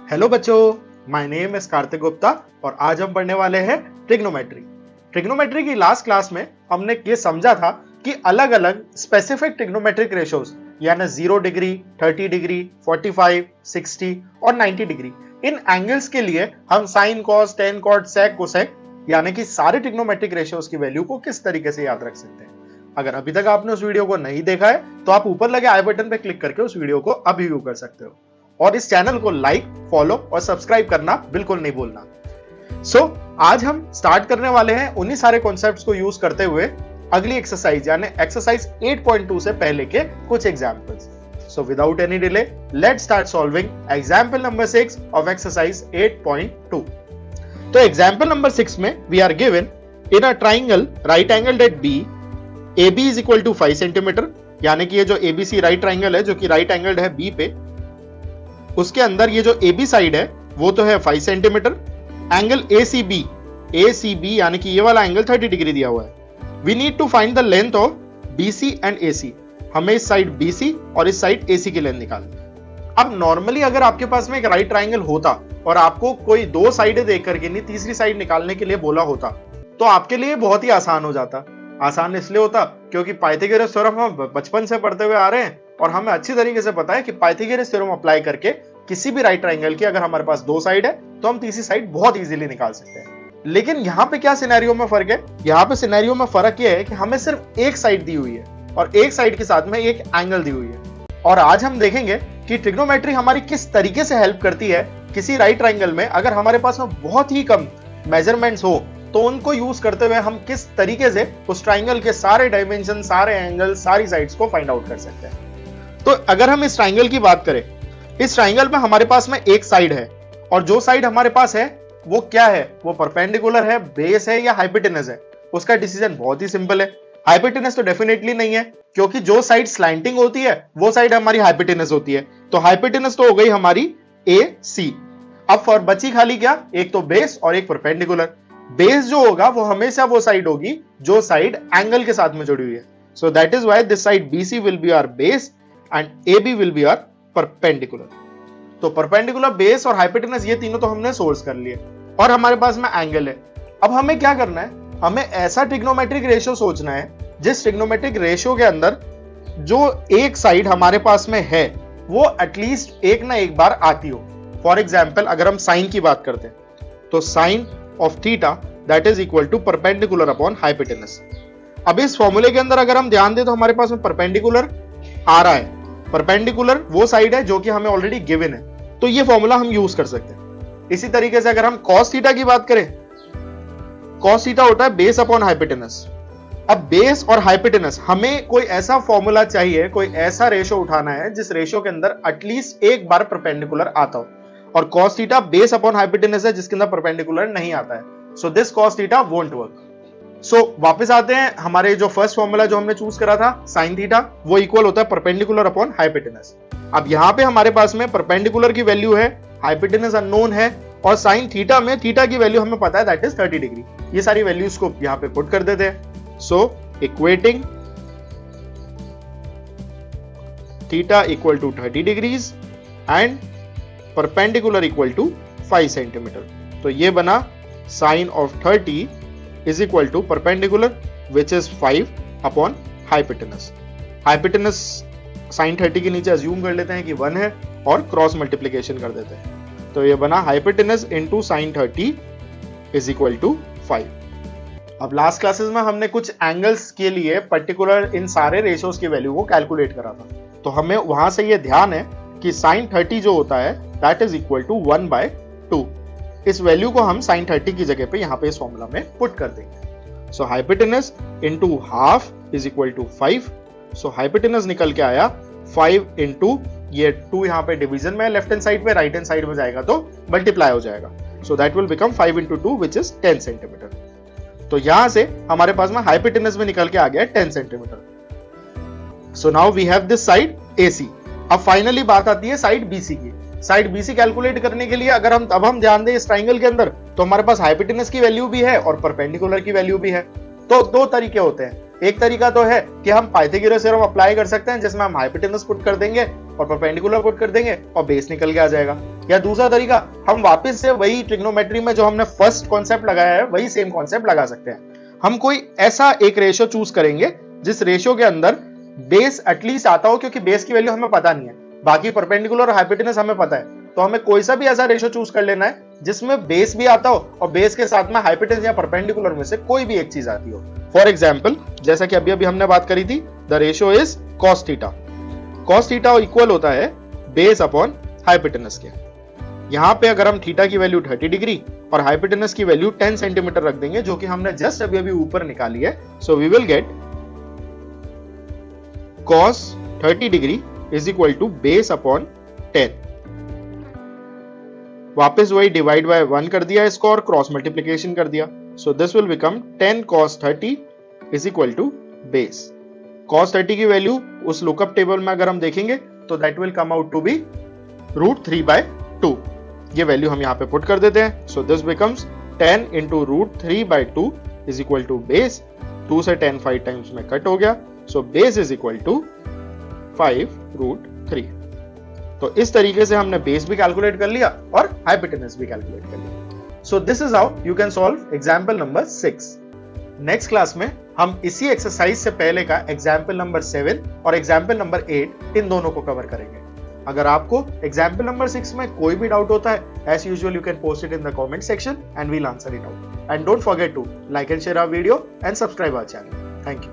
Hello बच्चों, my name is Kartik Gupta और आज हम पढ़ने वाले हैं ट्रिग्नोमेट्री। ट्रिग्नोमेट्री की लास्ट क्लास में हमने ये समझा था कि अलग अलग स्पेसिफिक ट्रिग्नोमेट्रिक रेशोज यानी 0 डिग्री, 30 डिग्री, 45, 60 और 90 डिग्री इन एंगल्स के लिए हम साइन, कॉस, टेन, कॉट, सेक, कोसेक यानी कि सारे ट्रिग्नोमेट्रिक रेशियोज की वैल्यू को किस तरीके से याद रख सकते हैं। अगर अभी तक आपने उस वीडियो को नहीं देखा है तो आप ऊपर लगे आई बटन पर क्लिक करके उस वीडियो को अभी व्यू कर सकते हो और इस चैनल को लाइक, फॉलो और सब्सक्राइब करना बिल्कुल नहीं भूलना। आज हम स्टार्ट करने वाले हैं उन्हीं सारे कॉन्सेप्ट्स को यूज करते हुए अगली एक्सरसाइज यानी एक्सरसाइज 8.2 से पहले के कुछ examples. Without any delay let's start solving example number 6 of exercise 8.2। तो एग्जांपल नंबर 6 में we are given in a triangle right angled at B, AB is equal to 5 centimetre, यानी कि ये जो ABC राइट ट्राइंगल है जो कि right angled है B पे, उसके अंदर ये जो AB साइड है वो तो है 5 सेंटीमीटर। एंगल ACB यानी कि ये वाला एंगल 30 डिग्री दिया हुआ है। We need to find the length of BC and AC। हमें इस साइड BC और इस साइड AC की लेंथ निकालनी। अब नॉर्मली अगर आपके पास में एक राइट ट्राइंगल होता और आपको कोई दो साइडें देख करके नहीं तीसरी साइड निकालने के लिए बोला होता तो आपके लिए बहुत ही आसान हो जाता। आसान इसलिए होता क्योंकि पाइथागोरस थ्योरम हम बचपन से पढ़ते हुए आ रहे हैं और हमें अच्छी तरीके से पता है कि पाइथागोरस थ्योरम अप्लाई करके किसी भी राइट ट्राइंगल की अगर हमारे पास दो साइड है तो हम तीसरी साइड बहुत इजीली निकाल सकते हैं। लेकिन यहाँ पे क्या सिनेरियो में फर्क है? यहाँ पे सिनेरियो में फर्क यह है कि हमें सिर्फ एक साइड दी हुई है और एक साइड के साथ में एक एंगल दी हुई है। और आज हम देखेंगे कि ट्रिग्नोमेट्री हमारी किस तरीके से हेल्प करती है किसी राइट ट्राइंगल में। अगर हमारे पास में बहुत ही कम मेजरमेंट्स हो तो उनको यूज करते हुए हम किस तरीके से उस ट्राइंगल के सारे डायमेंशन, सारे एंगल, सारी साइड्स को फाइंड आउट कर सकते हैं। तो अगर हम इस ट्राइंगल की बात करें, इस ट्राइंगल में हमारे पास में एक साइड है और जो साइड हमारे पास है वो क्या है? वो परपेंडिकुलर है, बेस है या हाइपोटेनस है? उसका डिसीजन बहुत ही सिंपल है। हाइपोटेनस तो डेफिनेटली नहीं है क्योंकि जो साइड स्लैंटिंग होती है वो साइड हमारी हाइपोटेनस होती है। तो हाइपोटेनस तो हो गई हमारी AC। अब फॉर बची खाली क्या? एक तो बेस और एक परपेंडिकुलर। बेस जो होगा वो हमेशा वो साइड होगी जो साइड एंगल के साथ में जुड़ी हुई है। So that is why this side BC will be our base and AB will be our perpendicular. तो परपेंडिकुलर, बेस और हाइपोटेनस ये तीनों तो हमने सोर्स कर लिए और हमारे पास में एंगल है। अब हमें क्या करना है? हमें ऐसा ट्रिग्नोमेट्रिक रेशियो सोचना है जिस ट्रिग्नोमेट्रिक रेशियो के अंदर जो एक साइड हमारे पास में है वो एटलीस्ट एक ना एक बार आती हो। फॉर एग्जाम्पल अगर हम साइन की बात करते हैं तो sine of theta that is equal to perpendicular upon hypotenuse. अब इस फॉर्मूले के अंदर अगर हम ध्यान दें तो हमारे पास में परपेंडिकुलर आ रहा है। परपेंडिकुलर वो साइड है जो कि हमें ऑलरेडी गिवन है, तो ये फॉर्मूला हम यूज कर सकते हैं। इसी तरीके से अगर हम cos थीटा की बात करें, cos थीटा होता है बेस अपॉन हाइपोटेनस। अब बेस और हाइपोटेनस हमें कोई ऐसा फॉर्मूला चाहिए, कोई ऐसा रेशो उठाना है जिस रेशो के अंदर एटलीस्ट एक बार परपेंडिकुलर आता हो और cos theta base upon hypotenuse है जिसके अंदर परपेंडिकुलर नहीं आता है। So this cos theta won't work. वापस आते हैं, हमारे जो फर्स्ट फॉर्मूला जो हमने चूज करा था साइन थीटा वो इक्वल होता है परपेंडिकुलर अपॉन हाइपोटेनस। अब यहां पे हमारे पास में परपेंडिकुलर की वैल्यू है, हाइपोटेनस अननोन है और साइन थीटा में थीटा की वैल्यू हमें पता है दैट इज 30 डिग्री। ये सारी वैल्यूज को यहां पे पुट कर देते हैं। So equating theta equal to 30 degrees and perpendicular equal to 5 centimetre. तो ये बना sine of 30 is equal to perpendicular which is 5 upon hypotenuse। hypotenuse sin 30 के नीचे assume कर लेते हैं कि 1 है और क्रॉस मल्टीप्लिकेशन कर देते हैं। तो ये बना hypotenuse into sin 30 is equal to 5। अब लास्ट क्लासेस में हमने कुछ एंगल्स के लिए पर्टिकुलर इन सारे रेशियोज की वैल्यू को कैलकुलेट करा था। तो हमें वहां से ये ध्यान है कि sin 30 जो होता है दैट इज इक्वल टू 1/2। इस वैल्यू को हम sin 30 की जगह पे यहाँ पे इस फॉर्मूला में पुट कर देंगे। So hypotenuse into half is equal to 5। So hypotenuse निकल के आया 5 इंटू ये 2 यहाँ पे डिवीजन में लेफ्ट हैंड साइड पे, राइट हैंड साइड में जाएगा तो मल्टीप्लाई हो जाएगा। So that will become 5 into 2 which is 10 centimetre. तो यहां से हमारे पास में हाइपोटेनस में निकल के आ गया 10 centimetre. So now we have this side AC। अब फाइनली बात आती है साइड BC की। साइड BC कैलकुलेट करने के लिए अगर हम ध्यान दें इस ट्राइंगल के अंदर तो हमारे पास हाइपोटेनस की वैल्यू भी है और परपेंडिकुलर की वैल्यू भी है। तो दो तरीके होते हैं। एक तरीका तो है कि हम पाइथागोरस थ्योरम अप्लाई कर सकते हैं जिसमें हम हाइपोटेनस पुट कर देंगे और परपेंडिकुलर पुट कर देंगे और बेस निकल के आ जाएगा। या दूसरा तरीका, हम वापस से वही ट्रिग्नोमेट्री में जो हमने फर्स्ट कॉन्सेप्ट लगाया है वही सेम कॉन्सेप्ट लगा सकते हैं। हम कोई ऐसा एक रेशियो चूज करेंगे जिस रेशियो के अंदर बेस एटलीस्ट आता हो, क्योंकि बेस की वैल्यू हमें पता नहीं है, बाकी परपेंडिकुलर और हाइपोटेनस हमें पता है, तो हमें कोई सा भी ऐसा रेशियो चूज कर लेना है जिसमें बेस भी आता हो और बेस के साथ में हाइपोटेनस या परपेंडिकुलर में से कोई भी एक चीज आती हो। फॉर एग्जाम्पल, जैसा कि अभी हमने बात करी थी, the ratio is cos theta. cos theta equal होता है बेस अपॉन हाइपोटेनस के। यहां पे अगर हम थीटा की वैल्यू 30 डिग्री और हाइपोटेनस की वैल्यू 10 सेंटीमीटर रख देंगे, जो कि हमने जस्ट अभी ऊपर निकाली है, so we will get cos 30 degree is equal to base upon 10। वापस वही डिवाइड बाय 1 कर दिया इसको और क्रॉस मल्टीप्लिकेशन कर दिया, so this will become 10 cos 30 is equal to base. cos 30 की वैल्यू उस लुकअप टेबल में अगर हम देखेंगे तो that will come out to be √3/2। ये वैल्यू हम यहां पे पुट कर देते हैं, so this becomes 10 into √3/2 is equal to base. 2 से 10 5 टाइम्स में कट हो गया, so base is equal to 5√3। तो इस तरीके से हमने बेस भी कैलकुलेट कर लिया और हाइपोटेनस भी कैलकुलेट कर लिया। So this is how you can solve example number 6। Next class में हम इसी एक्सरसाइज से पहले का एग्जाम्पल नंबर 7 और एग्जाम्पल नंबर 8 इन दोनों को कवर करेंगे। अगर आपको एग्जाम्पल नंबर 6 में कोई भी डाउट होता है, as usual you can post it in the comment section and we'll answer it out. And don't forget to like and share our video and subscribe our channel. Thank you.